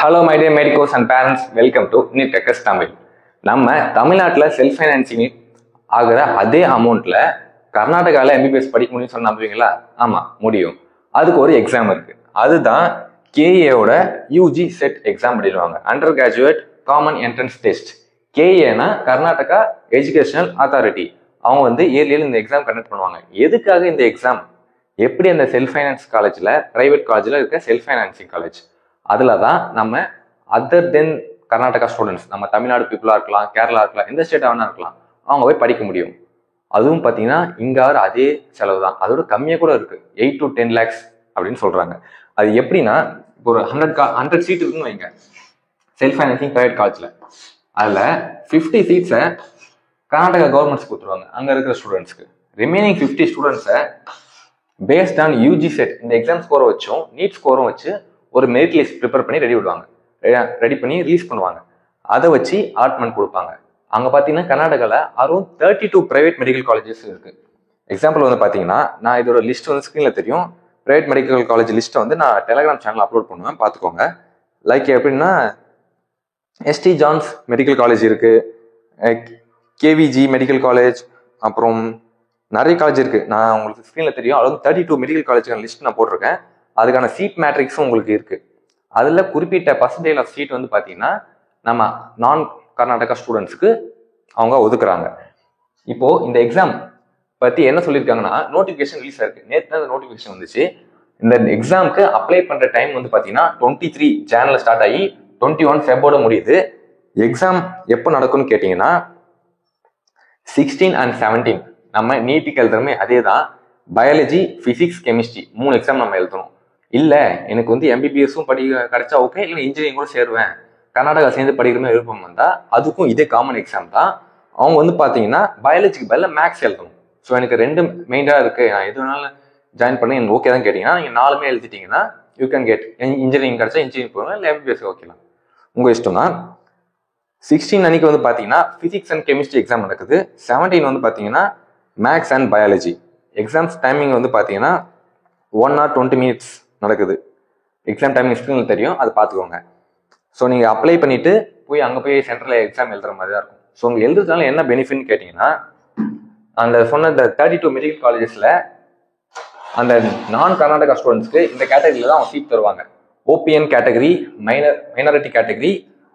Hello my dear medicos and parents, welcome to NEET techies Tamil. நம்ம தமிழ்நாட்டில் self financing ஆகிற அதே அமௌண்ட்டில் கர்நாடகாவில் எம்பிபிஎஸ் படிக்க முடியும்னு சொன்ன நம்புவீங்களா? ஆமாம், முடியும். அதுக்கு ஒரு எக்ஸாம் இருக்குது. அதுதான் கேஏவோட யூஜி செட் எக்ஸாம் அப்படின்வாங்க, under graduate common entrance test. கேஏனா கர்நாடகா எஜுகேஷனல் அத்தாரிட்டி. அவங்க இயர்லியில் இந்த எக்ஸாம் கண்டக்ட் பண்ணுவாங்க. எதுக்காக இந்த எக்ஸாம்? எப்படி அந்த செல்ஃப் ஃபைனான்ஸ் காலேஜில், ப்ரைவேட் காலேஜில் இருக்க செல்ஃப் ஃபைனான்சிங் காலேஜ், அதில் தான் நம்ம அதர் தென் கர்நாடகா ஸ்டூடெண்ட்ஸ், நம்ம தமிழ்நாடு பீப்புளாக இருக்கலாம், கேரளா இருக்கலாம், எந்த ஸ்டேட்டாக வேணா இருக்கலாம், அவங்க போய் படிக்க முடியும். அதுவும் பார்த்தீங்கன்னா இங்கே அதே செலவு தான், அதோட கம்மியாக கூட இருக்குது. 8 to 10 lakhs அப்படின்னு சொல்கிறாங்க. அது எப்படின்னா, இப்போ ஒரு 100 சீட் இருக்குன்னு வைங்க செல்ஃப் ஃபைனான்சிங் ப்ரைவேட் காலேஜில். அதில் 50 சீட்ஸை கர்நாடகா கவர்மெண்ட்ஸ் கொடுத்துருவாங்க அங்கே இருக்கிற ஸ்டூடெண்ட்ஸ்க்கு. ரிமைனிங் 50 ஸ்டூடெண்ட்ஸை பேஸ்ட் ஆன் யூஜி செட் இந்த எக்ஸாம் ஸ்கோரை வச்சும் நீட் ஸ்கோரும் வச்சு ஒரு மெரிட் லிஸ்ட் ப்ரிப்பேர் பண்ணி ரெடி பண்ணி ரிலீஸ் பண்ணுவாங்க. அதை வச்சு அலாட்மெண்ட் கொடுப்பாங்க. அங்கே பார்த்தீங்கன்னா கர்நாடகாவில் அரௌண்ட் 32 ப்ரைவேட் மெடிக்கல் காலேஜஸ் இருக்குது. எக்ஸாம்பிள் பார்த்தீங்கன்னா, நான் இதோட லிஸ்ட் ஸ்க்ரீனில் தெரியும். ப்ரைவேட் மெடிக்கல் காலேஜ் லிஸ்ட்டை நான் டெலகிராம் சேனல் அப்லோட் பண்ணுவேன், பார்த்துக்கோங்க. லைக் எப்படின்னா, எஸ்டி ஜான்ஸ் மெடிக்கல் காலேஜ் இருக்குது, கேவிஜி மெடிக்கல் காலேஜ், அப்புறம் நிறைய காலேஜ் இருக்குது. நான் உங்களுக்கு ஸ்க்ரீனில் தெரியும். அதாவது 32 மெடிக்கல் காலேஜுக்கான லிஸ்ட் நான் போட்டிருக்கேன். அதுக்கான சீட் மேட்ரிக்ஸும் உங்களுக்கு இருக்குது. அதில் குறிப்பிட்ட பர்சன்டேஜ் ஆஃப் சீட் பார்த்தீங்கன்னா நம்ம நான் கர்நாடகா ஸ்டூடெண்ட்ஸுக்கு அவங்க ஒதுக்குறாங்க. இப்போது இந்த எக்ஸாம் பற்றி என்ன சொல்லியிருக்காங்கன்னா, நோட்டிஃபிகேஷன் ரிலீஸ் ஆயிருக்கு. நேற்று அந்த நோட்டிஃபிகேஷன் வந்துச்சு. இந்த எக்ஸாமுக்கு அப்ளை பண்ணுற டைம் பார்த்தீங்கன்னா 23 ஜான்ல ஸ்டார்ட் ஆகி 21 ஃபெப்ரோட முடியுது. எக்ஸாம் எப்போ நடக்கும்னு கேட்டிங்கன்னா 16 and 17 நம்ம நீட்டுக்கு எழுதுறமே அதே தான். பயாலஜி, ஃபிசிக்ஸ், கெமிஸ்ட்ரி 3 எக்ஸாம் நம்ம எழுதணும். இல்லை எனக்கு எம்பிபிஎஸும் கிடைச்சா ஓகே, இல்லை இன்ஜினியரிங் கூட சேருவேன், கர்நாடகா சேர்ந்து படிக்கிறமே விருப்பம் வந்தால் அதுக்கும் இதே காமன் எக்ஸாம் தான். அவங்க பார்த்தீங்கன்னா பயாலஜிக்கு பதில் மேக்ஸ் எழுதணும். ஸோ எனக்கு 2 மெயினாக இருக்குது, நான் எது வேணாலும் ஜாயின் பண்ணி எனக்கு ஓகே தான் கேட்டிங்கன்னா, நீங்கள் 4மே எழுதிட்டீங்கன்னா யூ கேன் கெட் இன்ஜினியரிங் கிடைச்சா இன்ஜினியரிங் போகலாம், இல்லை எம்பிபிஎஸ் ஓகேலாம், உங்கள் இஷ்டம் தான். 16 அன்னைக்கு பார்த்தீங்கன்னா ஃபிசிக்ஸ் அண்ட் கெமிஸ்ட்ரி எக்ஸாம் நடக்குது. 17 பார்த்தீங்கன்னா maths and biology. Exams timing பார்த்தீங்கன்னா 1 hour 20 minutes நடக்குது. எக்ஸாம் டைமிங் ஸ்க்ரீனில் தெரியும், அது பார்த்துக்கோங்க. ஸோ நீங்கள் அப்ளை பண்ணிவிட்டு அங்கே போய் சென்டரில் எக்ஸாம் எழுதுற மாதிரி தான் இருக்கும். ஸோ உங்களுக்கு எழுதுறதுனால என்ன பெனிஃபிட்னு கேட்டிங்கன்னா, அந்த சொன்ன இந்த 32 மெடிக்கல் காலேஜஸில் அந்த நான் கர்நாடகா ஸ்டூடெண்ட்ஸ்க்கு இந்த கேட்டகரியில் தான் அவங்க சீட் தருவாங்க. Open category, minority category,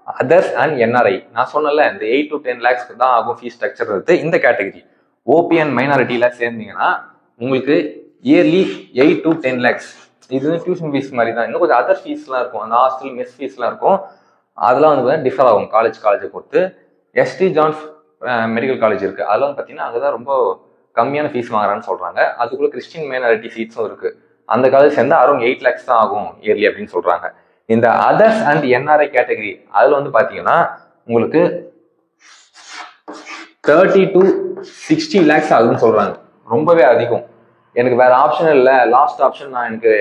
others and NRI. நான் சொன்னல இந்த 8 to 10 lakhs தான் ஆகும் ஃபீஸ் ஸ்ட்ரக்சர் இருக்குது. இந்த கேட்டகரி ஓபிஎன் மைனாரிட்டியில் சேர்ந்தீங்கன்னா உங்களுக்கு இயர்லி 8 to 10 lakhs. இது டியூஷன் ஃபீஸ் மாதிரி தான். இன்னும் கொஞ்சம் அதர் ஃபீஸ்லாம் இருக்கும், அந்த ஹாஸ்டல் மெஸ் ஃபீஸ்லாம் இருக்கும். அதெல்லாம் டிஃபர் ஆகும் காலேஜை பொறுத்து. எஸ்டி ஜான்ஸ் மெடிக்கல் காலேஜ் இருக்குது. அதெல்லாம் பார்த்தீங்கன்னா அங்கே தான் ரொம்ப கம்மியான ஃபீஸ் வாங்குறான்னு சொல்கிறாங்க. அதுக்குள்ளே கிறிஸ்டின் மைனாரிட்டி சீட்ஸும் இருக்குது. அந்த காலேஜ் சேர்ந்தால் அரௌண்ட் 8 lakhs தான் ஆகும் இயர்லி அப்படின்னு சொல்கிறாங்க. இந்த அதர்ஸ் அண்ட் என்ஆர்ஐ கேட்டகரி அதில் பார்த்தீங்கன்னா உங்களுக்கு 30 to 60 lakhs ஆகுதுன்னு சொல்கிறாங்க. ரொம்பவே அதிகம். எனக்கு வேற ஆப்ஷன் இல்லை, லாஸ்ட் ஆப்ஷன், நான் எனக்கு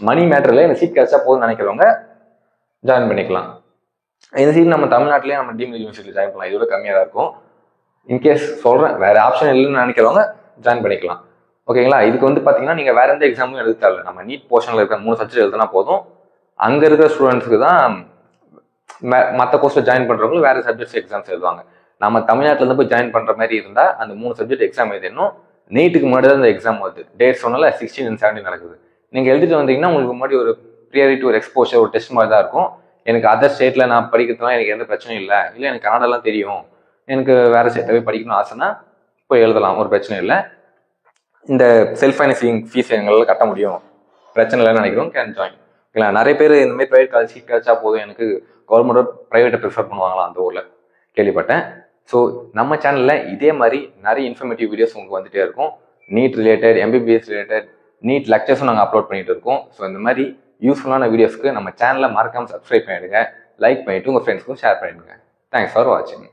மணி மேட்டரில் எனக்கு சீட் கிடைச்சா போதும்னு நினைக்கிறவங்க ஜாயின் பண்ணிக்கலாம். இந்த சீட் நம்ம தமிழ்நாட்டிலேயே நம்ம டீம்டு யூனிவர்சிட்டியில் ஜாயின் பண்ணலாம், இதோட கம்மியாக தான் இருக்கும். இன்கேஸ் சொல்கிறேன், வேற ஆப்ஷன் இல்லைன்னு நினைக்கிறவங்க ஜாயின் பண்ணிக்கலாம். ஓகேங்களா? இதுக்கு பார்த்தீங்கன்னா நீங்கள் வேற எந்த எக்ஸாமும் எழுத தேவை. நம்ம நீட் போர்ஷனில் இருக்க 3 சப்ஜெக்ட் எழுதுனா போதும். அங்கே இருக்கிற ஸ்டூடெண்ட்ஸுக்கு தான் மற்ற கோர்ஸில் ஜாயின் பண்ணுறவங்க வேறு சப்ஜெக்ட்ஸ் எக்ஸாம்ஸ் எழுதுவாங்க. நம்ம தமிழ்நாட்டிலேருந்து போய் ஜாயின் பண்ணுற மாதிரி இருந்தால் அந்த 3 சப்ஜெக்ட் எக்ஸாம் எழுதணும். நீட்டுக்கு முன்னாடி தான் இந்த எக்ஸாம் வருது. டேட் சொன்னால 16 and 17 நடக்குது. நீங்கள் எழுதிட்டு வந்தீங்கன்னா உங்களுக்கு முன்னாடி ஒரு ப்ரியாரிட்டி, ஒரு எக்ஸ்போஷர், ஒரு டெஸ்ட் மாதிரி தான் இருக்கும். எனக்கு அதர் ஸ்டேட்டில் நான் படிக்கிறதுலாம் எனக்கு எந்த பிரச்சனையும் இல்லை, எனக்கு கன்னடாலாம் தெரியும், எனக்கு வேறு ஸ்டேட்டில் போய் படிக்கணும்னு ஆசைன்னா போய் எழுதலாம், ஒரு பிரச்சனை இல்லை. இந்த செல்ஃப் ஃபைனான்சிங் ஃபீஸ் எங்களால் கட்ட முடியும், பிரச்சனை இல்லைன்னு நினைக்கிறோம், கேன் ஜாயின். ஓகேங்களா? நிறைய பேர் இந்தமாதிரி ப்ரைவேட் காலேஜ் சீட் கிடைச்சா போதும், எனக்கு கவர்மெண்ட்டோட ப்ரைவேட்டை ப்ரிஃபர் பண்ணுவாங்களாம் அந்த ஊரில் கேள்விப்பட்டேன். ஸோ நம்ம சேனலில் இதே மாதிரி நிறைய இன்ஃபர்மேட்டிவ் வீடியோஸ் உங்களுக்கு வந்துகிட்டே இருக்கும். NEET related, MBBS related, NEET லெக்சர்ஸும் நாங்கள் அப்லோட் பண்ணிட்டு இருக்கோம். ஸோ இந்த மாதிரி யூஸ்ஃபுல்லான வீடியோஸ்க்கு நம்ம சேனலை மறக்காமல் சப்ஸ்கிரைப் பண்ணிவிடுங்க, லைக் பண்ணிவிட்டு உங்கள் ஃப்ரெண்ட்ஸ்க்கும் ஷேர் பண்ணிவிடுங்க. தேங்க்ஸ் ஃபார் வாட்சிங்.